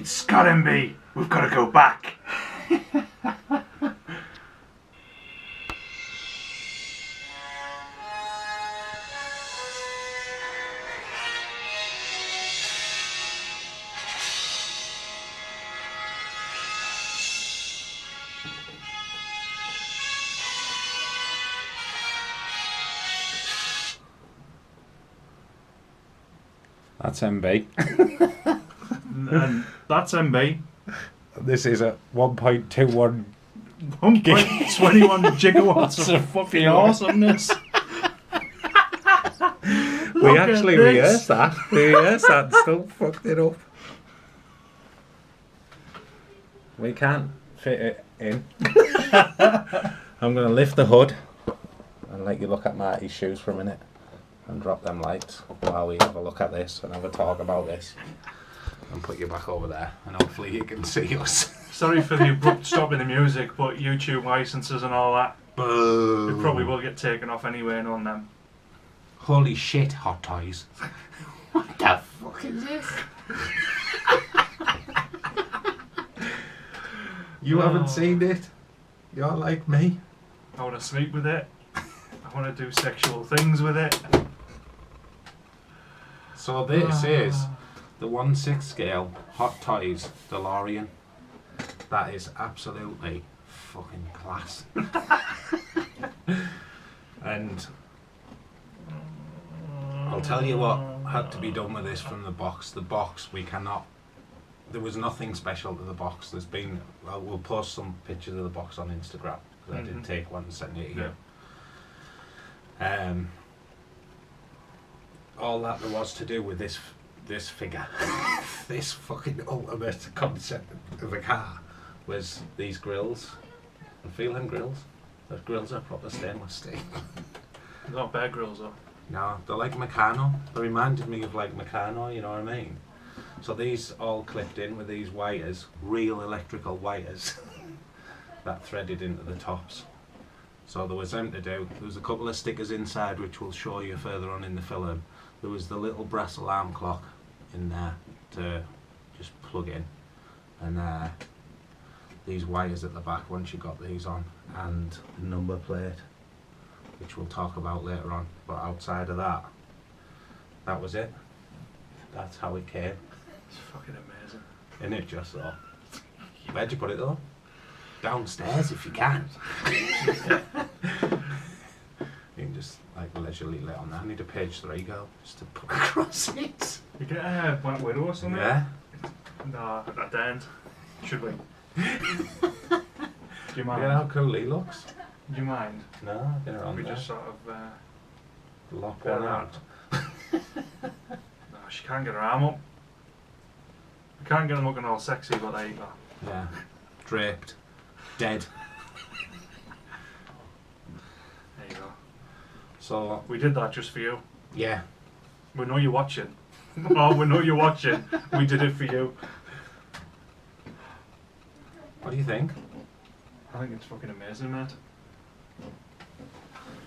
It's gotta be. We've got to go back. That's MB. And that's MB. This is a 1.21 1.21 gigawatts of fucking awesomeness. We actually rehearsed that. We rehearsed that and still fucked it up. We can't fit it in. I'm going to lift the hood and let you look at Marty's shoes for a minute and drop them lights while we have a look at this and have a talk about this. And put you back over there and hopefully you can see us. Sorry for the abrupt stop in the music, but YouTube licenses and all that. Boo. It probably will get taken off anyway and on them. Holy shit, Hot Toys. What the fuck is this? You haven't seen it? You're like me. I want to sleep with it. I want to do sexual things with it. So this is the 1/6 scale Hot Toys DeLorean. That is absolutely fucking class. And I'll tell you what had to be done with this from the box. The box, we cannot... There was nothing special to the box. There's been... Well, we'll post some pictures of the box on Instagram. I did take one and send it to you. Yeah. All that there was to do with this figure, this fucking ultimate concept of a car, was these grills. And feel them grills? Those grills are proper stainless steel. They're not Bear Grylls though. No, they're like Meccano. They reminded me of like Meccano, you know what I mean? So these all clipped in with these wires, real electrical wires, that threaded into the tops. So there was them to do. There was a couple of stickers inside which we'll show you further on in the film. There was the little brass alarm clock in there to just plug in, and these wires at the back once you got these on, and the number plate, which we'll talk about later on. But outside of that, that was it. That's how it came. It's fucking amazing. Isn't it just so? Where'd you put it though? Downstairs if you can. You can just like leisurely lay on that. I need a page 3 girl just to put across it. You get a Black Widow or something? Yeah. No, I don't. Should we? Do you mind? Look at how cool he looks. Do you mind? No, I've been around We there. just sort of Lock pair one out. No, she can't get her arm up. I can't get her looking all sexy, but there you go. Yeah. Draped. Dead. There you go. So, We did that just for you. yeah. We know you're watching. Oh, we know you're watching. We did it for you. What do you think? I think it's fucking amazing, mate.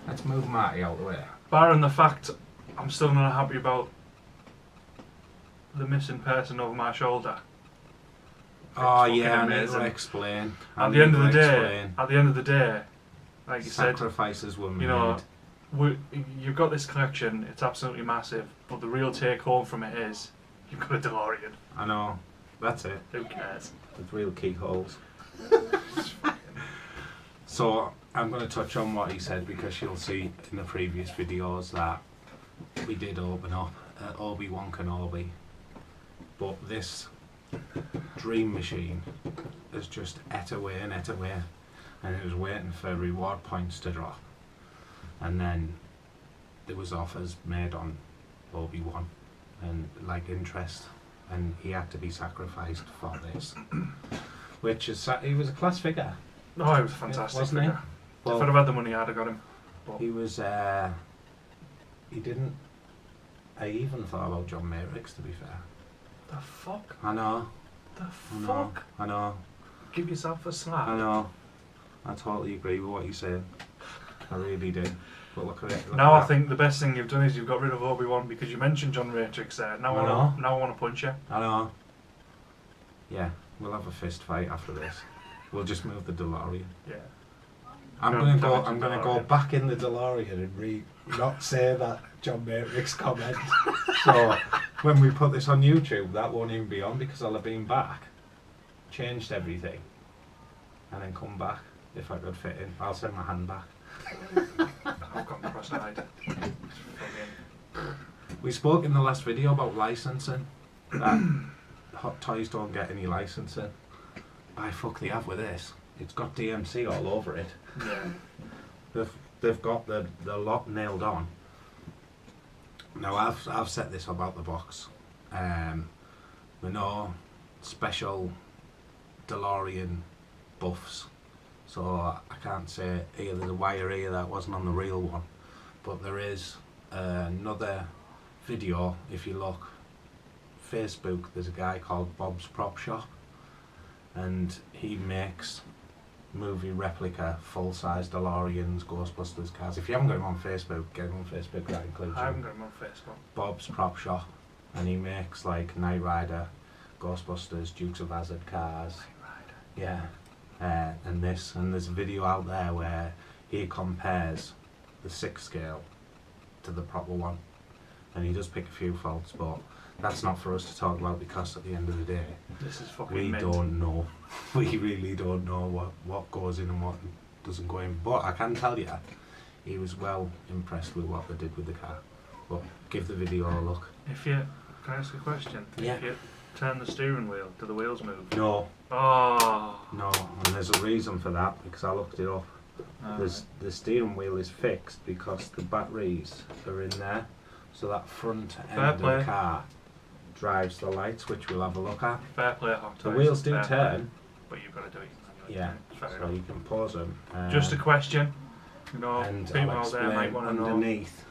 Let's move Marty out of the way. Barring the fact I'm still not happy about the missing person over my shoulder. Oh fucking yeah, I need amazing. to explain. At the end of the day, like you said, sacrifices were made. you know, you've got this collection, it's absolutely massive, but the real take home from it is you've got a DeLorean. I know. That's it. Who cares? With real keyholes. So I'm going to touch on what he said because you'll see in the previous videos that we did open up Obi-Wan Kenobi, but this dream machine has just ate away, and it was waiting for reward points to drop, and then there was offers made on Obi-Wan and like interest, and he had to be sacrificed for this, which is he was a class figure. Oh, he was a fantastic Wasn't he? figure. Well, If I'd have had the money, I'd have got him. But he was he didn't. I even thought about John Matrix, to be fair. the fuck? I know. The I know. fuck? I know. Give yourself a slap. I know. I totally agree with what you're saying. I really do. But look at it. Look Now at I that. think the best thing you've done is you've got rid of Obi-Wan because you mentioned John Matrix there. Now I know. I want to punch you. I know. Yeah, we'll have a fist fight after this. We'll just move the DeLorean. Yeah. I'm No, gonna go back in the DeLorean and not say that John Matrix comment. So when we put this on YouTube, that won't even be on because I'll have been back, changed everything, and then come back if I could fit in. I'll send my hand back. I've gone cross-eyed. We spoke in the last video about licensing. That Hot Toys don't get any licensing. By fuck they have with this. It's got DMC all over it. Yeah. They've got the lot nailed on. Now I've set this about the box. We're no special DeLorean buffs, so I can't say here there's a wire here that wasn't on the real one, but there is another video. If you look Facebook, there's a guy called Bob's Prop Shop, and he makes movie replica full-size DeLoreans, Ghostbusters cars. If you haven't got him on Facebook, get him on Facebook. That includes I haven't got him on Facebook. Bob's Prop Shop, and he makes like Knight Rider, Ghostbusters, Dukes of Hazzard cars. Knight Rider. Yeah, and there's a video out there where he compares the 6 scale to the proper one, and he does pick a few faults, but that's not for us to talk about because at the end of the day, This is fucking we mint. don't know. We really don't know what goes in and what doesn't go in. But I can tell you, he was well impressed with what they did with the car. But give the video a look. Can I ask a question? Yeah. If you turn the steering wheel, do the wheels move? No, Oh. no, and there's a reason for that because I looked it up. The steering wheel is fixed because the batteries are in there, so that front end of the car drives the lights, which we'll have a look at. Fair play, Hot The Toys. wheels do Fair turn. play, but you've got to do it manually. Yeah, Fair so enough. you can pause them. Just a question. You know, And people I'll out there might explain want to know. underneath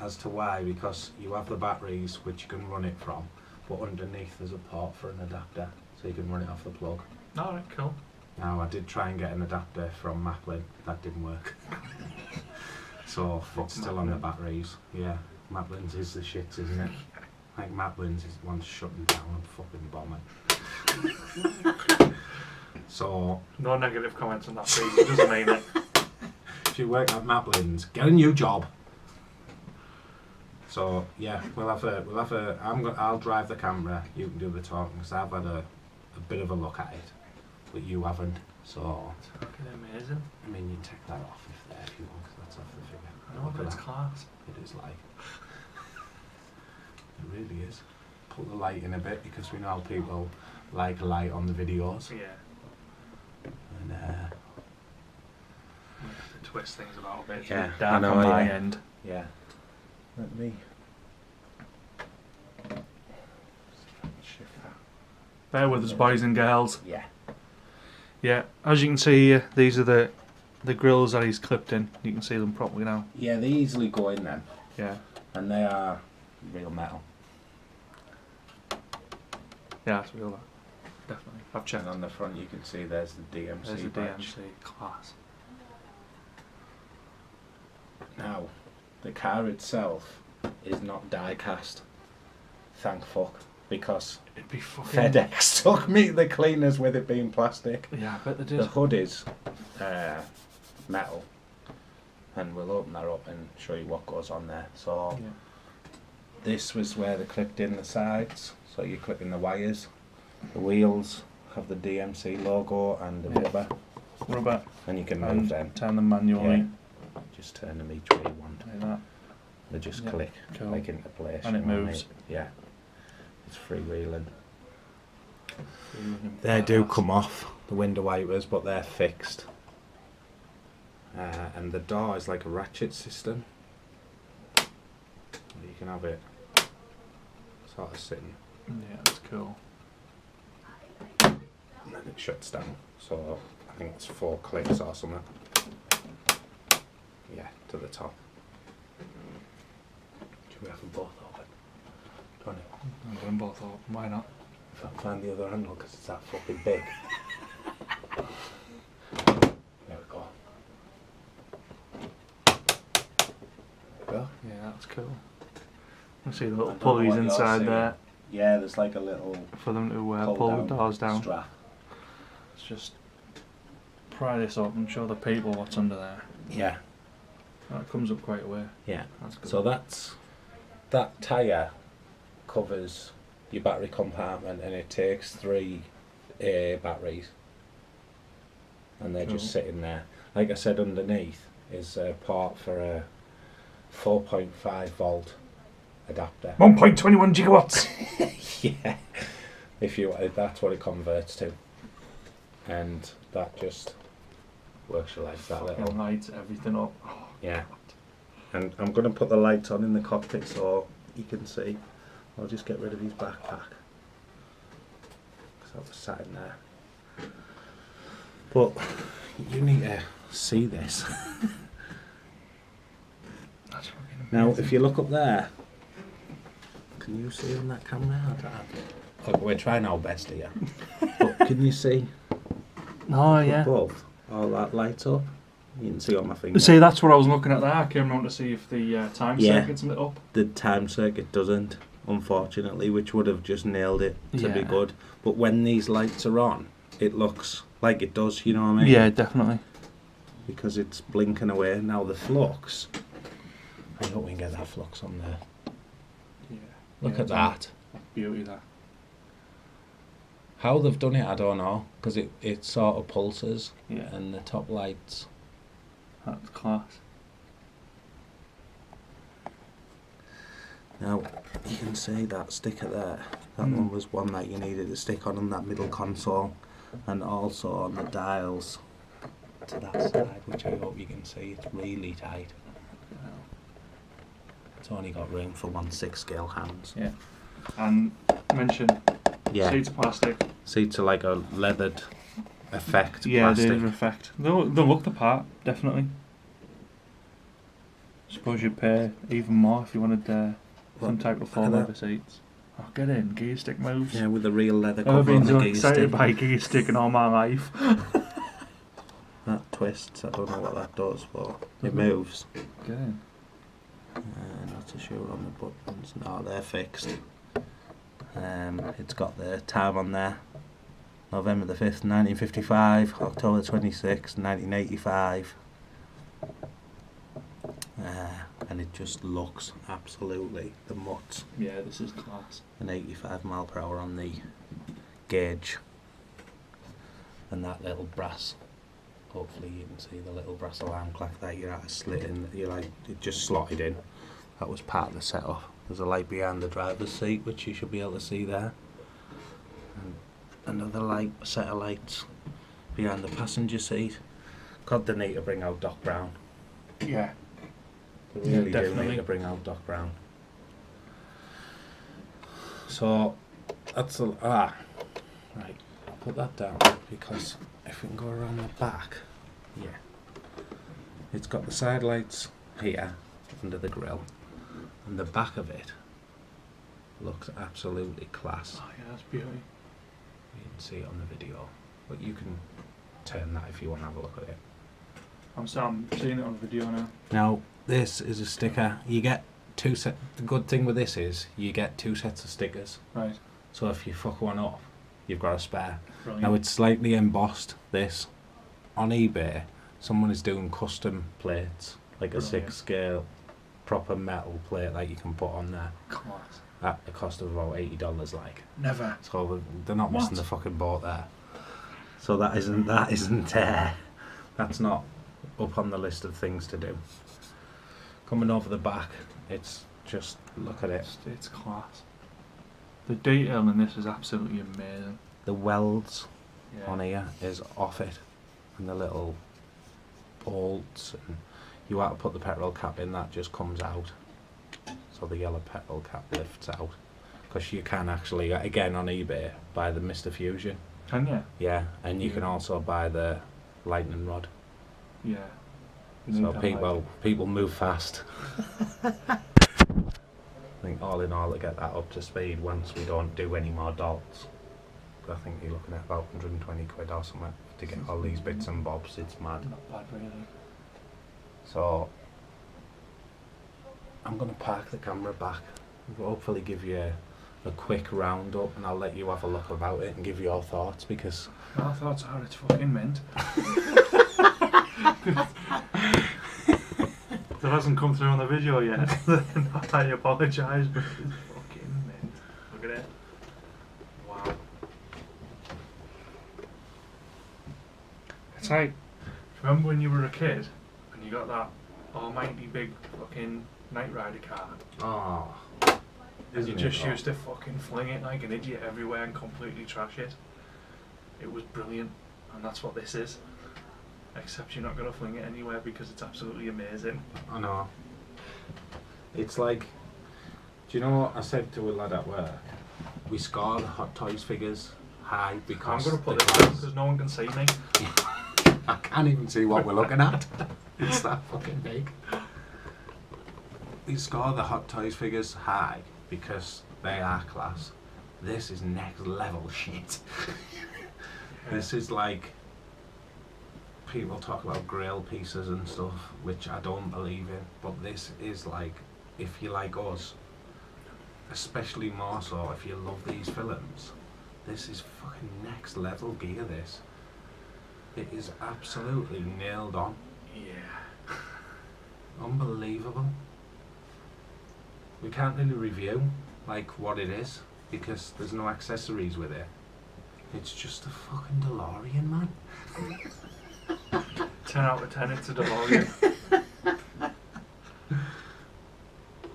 as to why, because you have the batteries which you can run it from, but underneath there's a port for an adapter, so you can run it off the plug. Alright, cool. Now I did try and get an adapter from Maplin, that didn't work. So it's still on the batteries. Yeah, Maplin's is the shits, isn't it? Like Maplin's is one's shutting down and fucking bombing. So No negative comments on that, please. It doesn't mean it. if you work at Maplin's, get a new job. So yeah, I'll drive the camera, you can do the talking, because I've had a bit of a look at it, but you haven't, so... It's fucking amazing. I mean, you take that off if you want, because that's off the figure. I know, but it's class. It is like... It really is. Put the light in a bit, because we know how people like light on the videos. Yeah. And We have to twist things about a bit. It's Yeah, a bit dark I know, on my yeah. end. yeah. Let me... Bear with us, boys and girls. Yeah. Yeah, as you can see here, these are the grills that he's clipped in. You can see them properly now. Yeah, they easily go in then. Yeah. And they are real metal. Yeah, it's real. Definitely. I've checked. And on the front you can see there's the DMC There's a badge. DMC class. Now, the car itself is not die cast. Thank fuck. Because It'd be fucking... FedEx took me to the cleaners with it being plastic. Yeah, I bet they did. The hood is metal. And we'll open that up and show you what goes on there. So, Yeah. this was where they clipped in the sides. So you're clipping the wires. The wheels have the DMC logo and the Yeah. rubber. Rubber. And you can move And them. turn them manually. Yeah. Just turn them each way you want. Like that. They just Yeah, click cool. like into place. And it you know what I moves. mean? Yeah. It's freewheeling. Freewheeling They do class. come off, the window wipers, but they're fixed. And the door is like a ratchet system. You can have it sort of sitting, Yeah, that's cool. and then it shuts down. So I think it's 4 clicks or something. Yeah, to the top. Should we have them both open? Don't it? I'm doing both of them. Why not? If I can find the other handle because it's that fucking big. There we go. There we go. Yeah, that's cool. You see the little I don't know pulleys what you're inside seeing. there. Yeah, there's like a little for them to pull the doors down. Strap. Let's just pry this up and show the people what's under there. Yeah. That comes up quite a way. Yeah. That's good. So that tyre covers your battery compartment, and it takes 3 batteries, and they're just sitting there. Like I said, underneath is a port for a 4.5 volt adapter. 1.21 gigawatts. Yeah, that's what it converts to, and that just works like that little. It lights everything up. Oh, yeah, and I'm going to put the lights on in the cockpit so you can see. I'll just get rid of his backpack because that was sat in there. But you need to see this. That's fucking Now, amazing. if you look up there, can you see on that camera? Look, we're trying our best here. But can you see Oh yeah. above all that lights up? You can see on my finger. See, that's what I was looking at there. I came around to see if the time circuit's lit up. The time circuit doesn't, unfortunately, which would have just nailed it to be good. But when these lights are on, it looks like it does, you know what I mean? Yeah, definitely. Because it's blinking away. Now the flux, I hope we can get that flux on there. Yeah. Look at that. Beauty, that. How they've done it, I don't know, because it sort of pulses, Yeah. and the top lights. That's class. Now, you can see that sticker there. That one was one that you needed to stick on that middle console, and also on the dials to that side, which I hope you can see. It's really tight. It's only got room for 1/6 scale hands. Yeah. And mention seats are plastic. Seats are like a leathered effect Yeah, plastic. they effect. They'll look the part, definitely. Suppose you'd pay even more if you wanted some type of full leather seats. Oh, get in, gear stick moves. Yeah, with the real leather I've cover been on the so gear excited stick. by gear stick in all my life. That twists, I don't know what that does, but it moves. Get in. Not too sure on the buttons. No, they're fixed. It's got the time on there. November the 5th, 1955, October 26th, 1985. And it just looks absolutely the mutts. Yeah, this is class. An 85 mile per hour on the gauge. And that little brass, hopefully you can see the little brass alarm clock that you had to slit in, it just slotted in. That was part of the setup. There's a light behind the driver's seat, which you should be able to see there. And another set of lights behind the passenger seat. God, they need to bring out Doc Brown. Yeah. They really do definitely. need to bring out Doc Brown. So, that's right, I'll put that down, because if we can go around the back, it's got the side lights here, under the grille, and the back of it looks absolutely class. Oh yeah, that's beauty. You can see it on the video, but you can turn that if you want to have a look at it. I'm seeing it on video now. Now, this is a sticker. You get two set. The good thing with this is you get 2 sets of stickers. Right. So if you fuck one up, you've got a spare. Brilliant. Now it's slightly embossed. This on eBay, someone is doing custom plates, like a Brilliant. 6 scale, proper metal plate that you can put on there Class. at the cost of about $80. Like, Never. so they're not What? missing the fucking boat there. So that isn't that's not up on the list of things to do. Coming over the back, it's just, look at it. It's class. The detail in this is absolutely amazing. The welds Yeah. on here is off it, and the little bolts, and you have to put the petrol cap in, that just comes out, so the yellow petrol cap lifts out, because you can actually, again on eBay, buy the Mr. Fusion. Can you? Yeah, and you can Yeah. also buy the lightning rod. Yeah. So people move fast. I think all in all to get that up to speed, once we don't do any more dots, I think you're looking at about 120 quid or something to get all these bits and bobs. It's mad. Not bad, really. So I'm going to park the camera back, hopefully give you a quick roundup, and I'll let you have a look about it and give your thoughts, because My thoughts are it's fucking mint. That hasn't come through on the video yet. I apologise, but it's fucking mint. Look at it. Wow. It's like, remember when you were a kid and you got that almighty big fucking Knight Rider car? oh, And you isn't just it, used to fucking fling it like an idiot everywhere and completely trash it. It was brilliant, and that's what this is. Except you're not going to fling it anywhere because it's absolutely amazing. I know. It's like, do you know what I said to a lad at work? We score the Hot Toys figures high I'm because going to put the this down class- because no one can see me. I can't even see what we're looking at. It's that fucking big. We score the Hot Toys figures high because they are class. This is next level shit. This is like, people talk about grill pieces and stuff, which I don't believe in, but this is like, if you like us, especially more so if you love these films, this is fucking next level gear. This, it is absolutely nailed on. Yeah. Unbelievable. We can't really review like what it is because there's no accessories with it. It's just a fucking DeLorean, man. 10 out of 10, it's a DeLorean.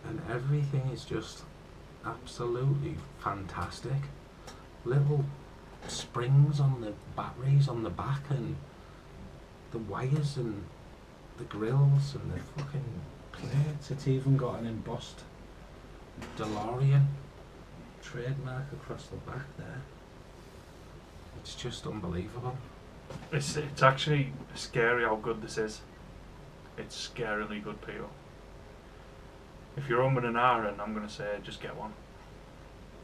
And everything is just absolutely fantastic. Little springs on the batteries on the back, and the wires and the grills and the fucking plates. It's even got an embossed DeLorean trademark across the back there. It's just unbelievable. It's actually scary how good this is. It's scarily good, people. If you're on with an Aaron, I'm going to say just get one.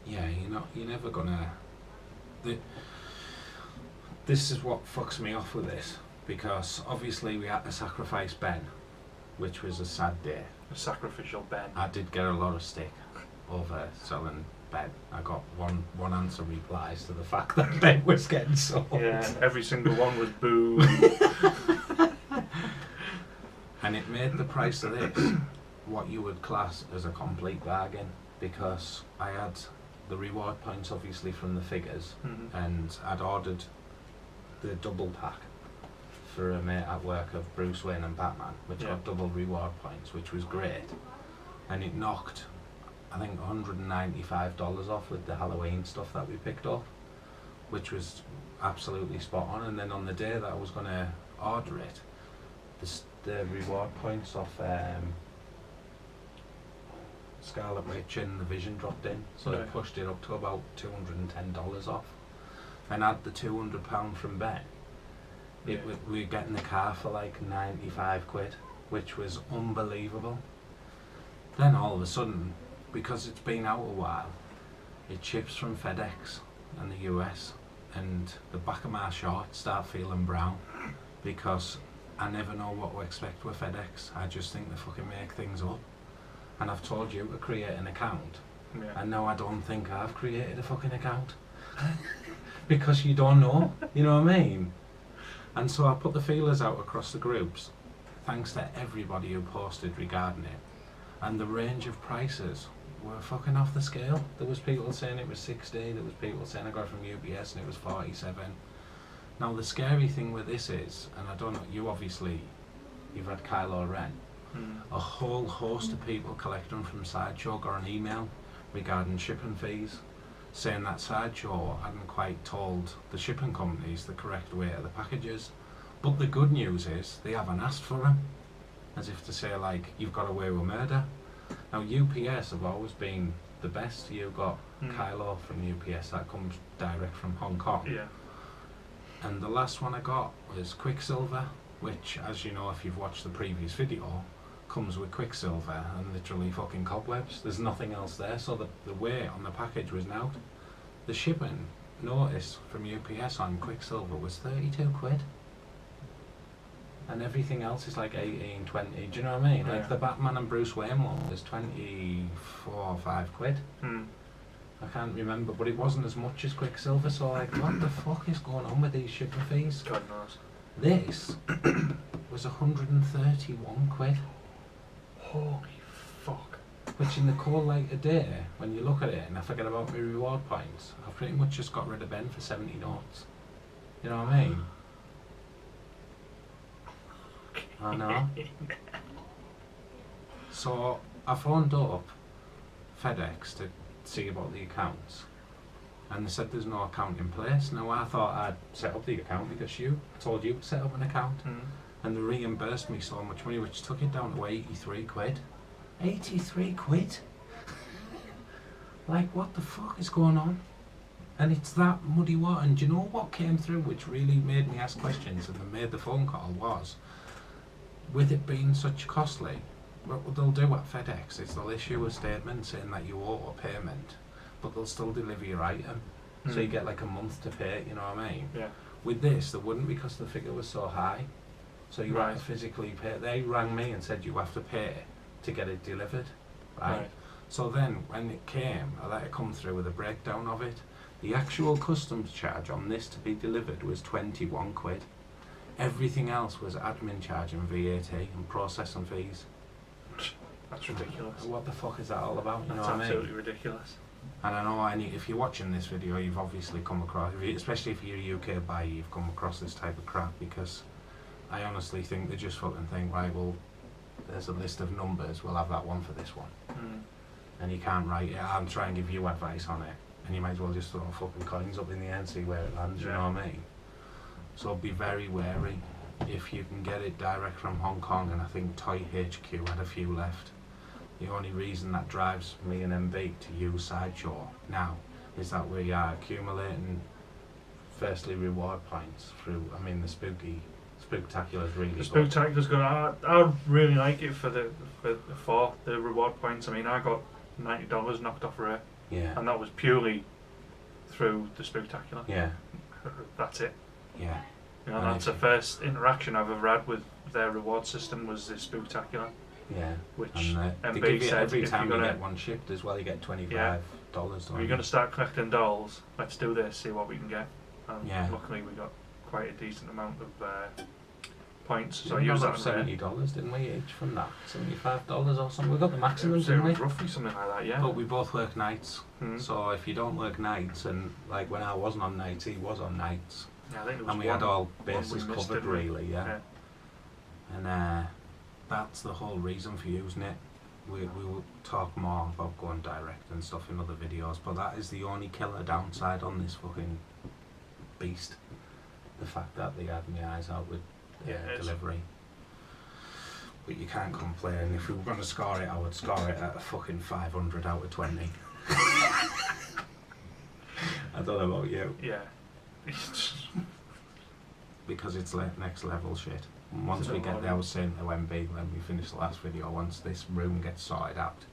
Yeah, you're never gonna. This is what fucks me off with this, because obviously we had to sacrifice Ben, which was a sad day. A sacrificial Ben. I did get a lot of stick over selling Ben. I got one answer replies to the fact that Ben was getting sold. Yeah, every single one was boo. And it made the price of this what you would class as a complete bargain, because I had the reward points obviously from the figures, and I'd ordered the double pack for a mate at work of Bruce Wayne and Batman, which got double reward points, which was great, and it knocked I think $195 off with the Halloween stuff that we picked up, which was absolutely spot on. And then on the day that I was going to order it, the reward points off Scarlet Witch and the Vision dropped in, so it pushed it up to about $210 off. And add the £200 from Ben, we were getting the car for like 95 quid, which was unbelievable. Then all of a sudden, because it's been out a while, it ships from FedEx and the US, and the back of my shorts start feeling brown, because I never know what to expect with FedEx. I just think they fucking make things up. And I've told you to create an account, and now I don't think I've created a fucking account. Because you don't know, you know what I mean? And so I put the feelers out across the groups, thanks to everybody who posted regarding it. And the range of prices were fucking off the scale. There was people saying it was 60, there was people saying I got it from UPS and it was 47. Now the scary thing with this is, and I don't know, you've had Kylo Ren, a whole host of people collecting from Sideshow got an email regarding shipping fees, saying that Sideshow hadn't quite told the shipping companies the correct weight of the packages. But the good news is they haven't asked for them, as if to say like, you've got away with murder. Now UPS have always been the best. You got Kylo from UPS, that comes direct from Hong Kong. Yeah. And the last one I got was Quicksilver, which, as you know if you've watched the previous video, comes with Quicksilver and literally fucking cobwebs. There's nothing else there, so the weight on the package was out. The shipping notice from UPS on Quicksilver was 32 quid. And everything else is like 18, 20, do you know what I mean? Yeah. Like the Batman and Bruce Wayne one was 24 or 5 quid. I can't remember, but it wasn't as much as Quicksilver, so like, what the fuck is going on with these shipping fees? God knows. This was 131 quid, Holy fuck. which in the cold light of day, when you look at it, and I forget about my reward points, I've pretty much just got rid of Ben for 70 knots. You know what I mean? I know. So I phoned up FedEx to see about the accounts, and they said there's no account in place. Now I thought I'd set up the account because I told you to set up an account, and they reimbursed me so much money, which took it down to 83 quid. 83 quid? Like, what the fuck is going on? And it's that muddy water. And do you know what came through which really made me ask questions and made the phone call was, with it being such costly, what they'll do at FedEx is they'll issue a statement saying that you owe a payment, but they'll still deliver your item. So you get like a month to pay it, you know what I mean? Yeah. With this, they wouldn't, because the figure was so high. So you have to physically pay. They rang me and said you have to pay to get it delivered, right? So then when it came, I let it come through with a breakdown of it. The actual customs charge on this to be delivered was 21 quid. Everything else was admin charge and VAT and processing fees. That's ridiculous. What the fuck is that all about? You That's know what absolutely I mean? ridiculous. And I know if you're watching this video, you've obviously come across, especially if you're a UK buyer, you've come across this type of crap, because I honestly think they just fucking think, right, well, there's a list of numbers, we'll have that one for this one. And you can't write it, I'll try and give you advice on it, and you might as well just throw fucking coins up in the air and see where it lands, you know what I mean? So be very wary. If you can get it direct from Hong Kong, and I think Toy HQ had a few left. The only reason that drives me and MB to use Sideshow now is that we are accumulating, firstly, reward points through, I mean, the Spooktacular is really good. The Spooktacular's good. I really like it for the reward points. I mean, I got $90 knocked off Ray, and that was purely through the Spooktacular. Yeah. That's it. Yeah. You know, that's the first interaction I've ever had with their reward system was the Spooktacular. Yeah. Which and they MB give you said every time you gonna, get one shipped as well, you get $25. If you're going to start collecting dolls, let's do this, see what we can get. And luckily we got quite a decent amount of points. So I used that $70, didn't we, each from that? $75 or something. We got the maximum, didn't we? Roughly something like that, yeah. But we both work nights, so if you don't work nights, and like when I wasn't on nights, he was on nights. Yeah, I think it was and we had all bases covered, really, yeah. And that's the whole reason for using it. We will talk more about going direct and stuff in other videos, but that is the only killer downside on this fucking beast. The fact that they had my eyes out with delivery. But you can't complain. If we were going to score it, I would score it at a fucking 500 out of 20. I don't know about you. Yeah. Because it's like next level shit. And once we get there, I was saying to MB when we finish the last video, once this room gets sorted out,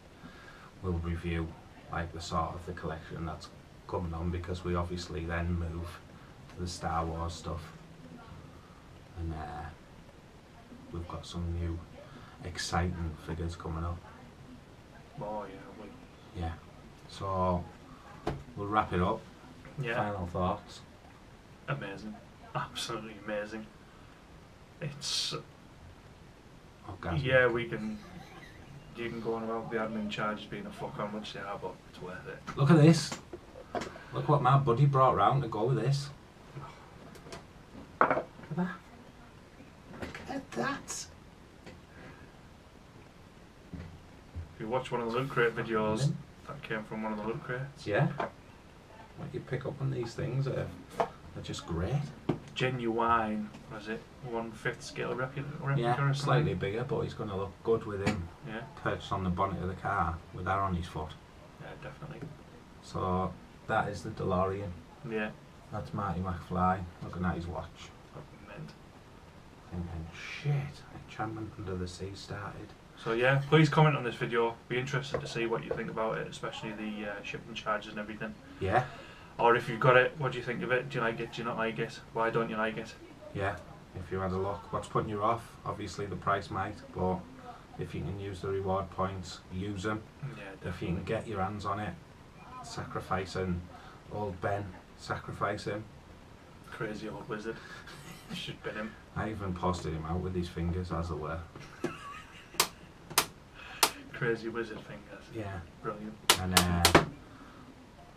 we'll review like the sort of the collection that's coming on, because we obviously then move to the Star Wars stuff. And we've got some new exciting figures coming up. Oh yeah, yeah. So we'll wrap it up. Yeah. Final thoughts. Amazing. Absolutely amazing. It's orgasmic. Yeah, you can go on about the admin charges being a fuck how much they are, but it's worth it. Look at this. Look what my buddy brought round to go with this. Look at that. Look at that. If you watch one of the Loot Crate videos, that came from one of the Loot Crates. Yeah. What you pick up on these things are just great. Genuine, was it 1/5 scale replica or something? Slightly bigger, but he's going to look good with him. Yeah. Perched on the bonnet of the car with that on his foot. Yeah, definitely. So that is the DeLorean. Yeah. That's Marty McFly looking at his watch. Meant. Thinking, shit, enchantment under the sea started. So yeah, please comment on this video. Be interested to see what you think about it, especially the shipping charges and everything. Yeah. Or if you've got it, what do you think of it? Do you like it? Do you not like it? Why don't you like it? Yeah, if you had a look. What's putting you off? Obviously the price might, but if you can use the reward points, use them. Yeah, definitely. If you can get your hands on it, sacrificing old Ben, sacrifice him. Crazy old wizard. Should bin him. I even posted him out with his fingers, as it were. Crazy wizard fingers. Yeah. Brilliant. And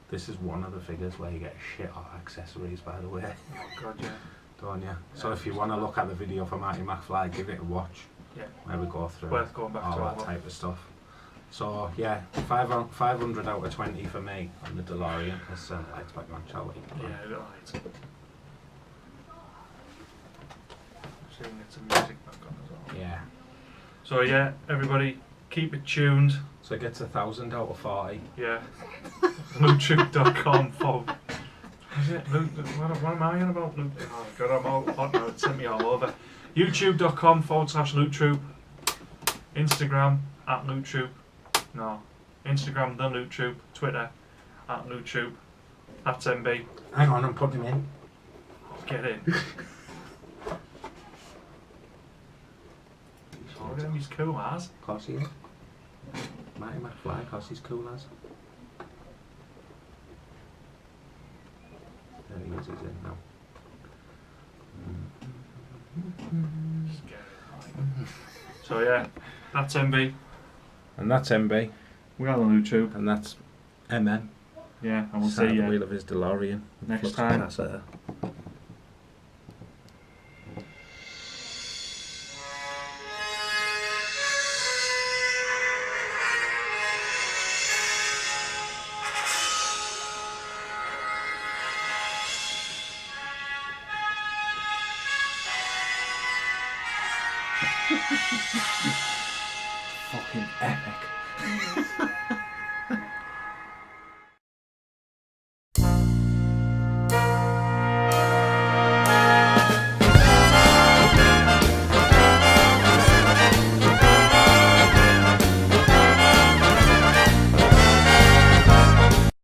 this is one of the figures where you get shit hot accessories, by the way. Oh god, yeah. Don't you? Yeah, So if you want to look at the video for Marty McFly, give it a watch. Yeah. Where we go through Worth going back all to that type of stuff. So yeah, 500 out of 20 for me on the DeLorean. Let's lights back on, shall we? Yeah, a little light. See if we can get some music back on as well. Yeah. So yeah, everybody keep it tuned. So it gets 1,000 out of 40. Yeah. LootTroop.com Is it? What am I on about? Oh god, I'm all hot now. It sent me all over. YouTube.com/LootTroop. Instagram @LootTroop. No. Instagram the LootTroop. Twitter @LootTroop. That's MB. Hang on, I'm putting him in. Get in. Oh, look at him, he's cool as. Of course he is. Marty McFly, of course he's cool as. There he is, he's in now. Scary. So yeah, that's MB. And that's MB. We are the LootTroop. And that's MM. Yeah, and we'll Sat at see the you wheel of his DeLorean. next Flux time. capacitor. Fucking epic.